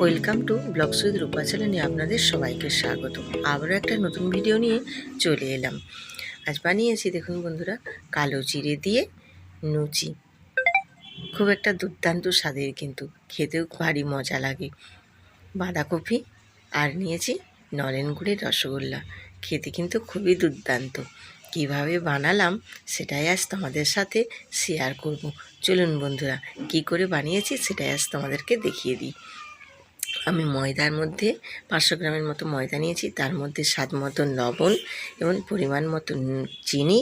Welcome to blogs with রূপা চ্যানেলে আপনাদের সবাইকে স্বাগত। আবারও একটা নতুন ভিডিও নিয়ে চলে এলাম। আজ বানিয়েছি দেখুন বন্ধুরা, কালো জিরে দিয়ে লুচি। খুব একটা দুর্দান্ত স্বাদের, কিন্তু খেতেও ভারী মজা লাগে। বাঁধাকপি আর নিয়েছি নলেন গুড়ের রসগোল্লা। খেতে কিন্তু খুবই দুর্দান্ত। কিভাবে বানালাম সেটাই আজ তোমাদের সাথে শেয়ার করব। চলুন বন্ধুরা, কি করে বানিয়েছি সেটাই আজ তোমাদেরকে দেখিয়ে দিই। আমি ময়দার মধ্যে 500 গ্রামের মতো ময়দা নিয়েছি, তার মধ্যে স্বাদ মতো লবণ এবং পরিমাণ মতো চিনি,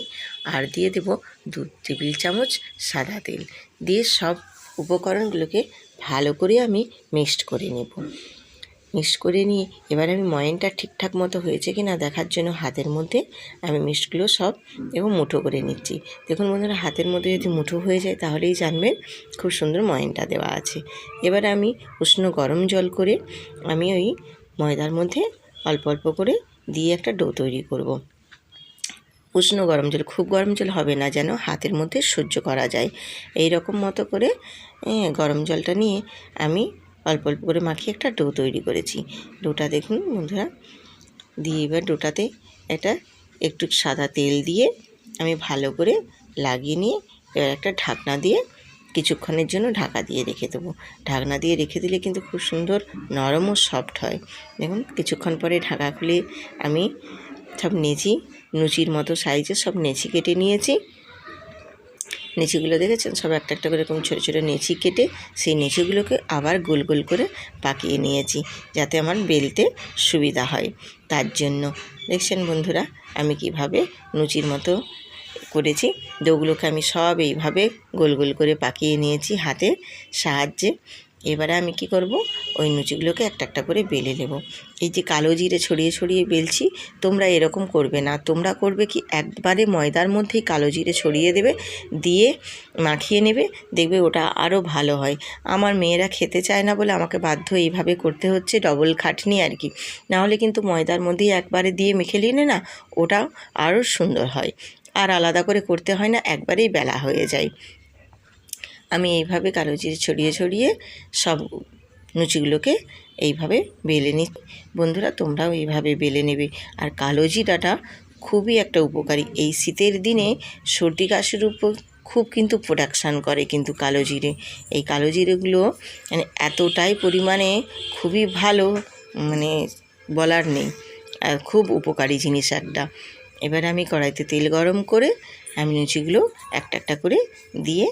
আর দিয়ে দেব 2 টেবিল চামচ সাদা তেল। দিয়ে সব উপকরণগুলোকে ভালো করে আমি মিক্সড করে নেব। মিক্সড করে নিয়ে এবার আমি ময়ানটা ঠিকঠাক মতো হয়েছে কি না দেখার জন্য হাতের মধ্যে আমি মিক্সডগুলো সব এবং মুঠো করে নিচ্ছি। দেখুন বন্ধুরা, হাতের মধ্যে যদি মুঠো হয়ে যায় তাহলেই জানবেন খুব সুন্দর ময়ানটা দেওয়া আছে। এবার আমি উষ্ণ গরম জল করে আমি ওই ময়দার মধ্যে অল্প অল্প করে দিয়ে একটা ডো তৈরি করব। উষ্ণ গরম জল, খুব গরম জল হবে না, যেন হাতের মধ্যে সহ্য করা যায়। এই রকম মতো করে গরম জলটা নিয়ে আমি অল্প অল্প করে মাখিয়ে একটা ডো তৈরি করেছি। ডোটা দেখুন বন্ধুরা, দিয়ে এবার ডোটাতে একটু সাদা তেল দিয়ে আমি ভালো করে লাগিয়ে নিয়ে এবার একটা ঢাকনা দিয়ে কিছুক্ষণের জন্য ঢাকা দিয়ে রেখে দেবো। ঢাকনা দিয়ে রেখে দিলে কিন্তু খুব সুন্দর নরম ও সফট হয়। দেখুন কিছুক্ষণ পরে ঢাকা খুলে আমি সব লুচির মতো সাইজের সব নেচি কেটে নিয়েছি। নেচিগুলো দেখেছেন, সব একটা একটা করে এরকম ছোটো ছোটো নেচি কেটে সেই নেচিগুলোকে আবার গোল গোল করে পাকিয়ে নিয়েছি, যাতে আমার বেলতে সুবিধা হয়। তার জন্য দেখছেন বন্ধুরা আমি কিভাবে লুচির মতো করেছি। ডোগুলোকে আমি সব এইভাবে গোল গোল করে পাকিয়ে নিয়েছি হাতের সাহায্যে। এবারে আমি কি করব, ওই লুচিগুলোকে একটা একটা করে বেলে নেব। এই যে কালো জিরে ছড়িয়ে ছড়িয়ে বেলছি, তোমরা এরকম করবে না। তোমরা করবে কি, একবারে ময়দার মধ্যেই কালো জিরে ছড়িয়ে দেবে, দিয়ে মাখিয়ে নেবে, দেখবে ওটা আরও ভালো হয়। আমার মেয়েরা খেতে চায় না বলে আমাকে বাধ্য এইভাবে করতে হচ্ছে, ডবল খাটনি আর কি। নাহলে কিন্তু ময়দার মধ্যেই একবারে দিয়ে মেখে নিলে না, ওটা আরও সুন্দর হয়, আর আলাদা করে করতে হয় না, একবারেই বেলা হয়ে যায়। আমি এইভাবে কালো জিরে ছড়িয়ে ছড়িয়ে সব লুচিগুলোকে এইভাবে বেলে নিই। বন্ধুরা তোমরাও এইভাবে বেলে নেবে। আর কালো জিরাটা খুবই একটা উপকারী, এই শীতের দিনে সর্দি কাশির উপর খুব কিন্তু প্রোটেকশান করে কিন্তু কালো জিরে। এই কালো জিরেগুলো মানে এতটাই পরিমাণে খুবই ভালো, মানে বলার নেই, খুব উপকারী জিনিস একটা। এবার আমি কড়াইতে তেল গরম করে আমি লুচিগুলো একটা একটা করে দিয়ে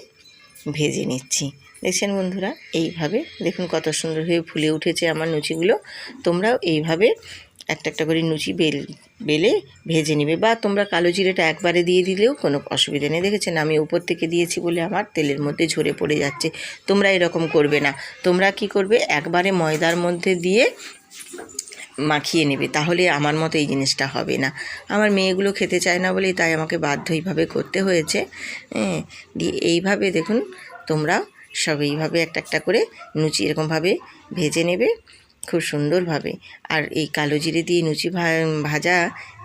ভেজে নিচ্ছি। দেখছেন বন্ধুরা, এইভাবে দেখুন কত সুন্দর হয়ে ফুলে উঠেছে আমার লুচিগুলো। তোমরাও এইভাবে একটা একটা করে লুচি বেলে ভেজে নেবে, বা তোমরা কালো জিরেটা একবারে দিয়ে দিলেও কোনো অসুবিধা নেই। দেখেছেন আমি উপর থেকে দিয়েছি বলে আমার তেলের মধ্যে ঝরে পড়ে যাচ্ছে। তোমরা এরকম করবে না। তোমরা কি করবে, একবারে ময়দার মধ্যে দিয়ে মাখিয়ে নেবে, তাহলে আমার মতো এই জিনিসটা হবে না। আমার মেয়েগুলো খেতে চায় না বলেই তাই আমাকে বাধ্য এইভাবে করতে হয়েছে। দিয়ে এইভাবে দেখুন তোমরা সব এইভাবে একটা একটা করে লুচি এরকমভাবে ভেজে নেবে খুব সুন্দরভাবে। আর এই কালো জিরে দিয়ে লুচি ভাজা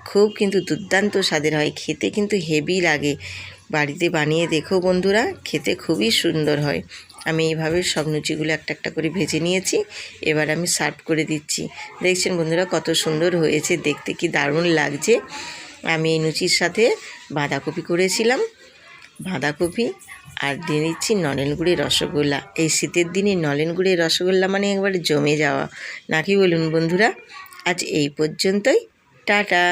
খুব কিন্তু দুর্দান্ত স্বাদের হয়, খেতে কিন্তু হেভি লাগে। বাড়িতে বানিয়ে দেখো বন্ধুরা, খেতে খুবই সুন্দর হয়। আমি এইভাবে সব লুচিগুলো একটা একটা করে ভেজে নিয়েছি। এবার আমি সার্ভ করে দিচ্ছি। দেখছেন বন্ধুরা কত সুন্দর হয়েছে, দেখতে কি দারুণ লাগছে। আমি এই লুচির সাথে বাঁধাকপি করেছিলাম, বাঁধাকপি আর দিয়ে দিচ্ছি নলেন গুড়ের রসগোল্লা। এই শীতের দিনে নলেন গুড়ের রসগোল্লা মানে একবারে জমে যাওয়া, নাকি বলুন বন্ধুরা? আজ এই পর্যন্তই, টাটা।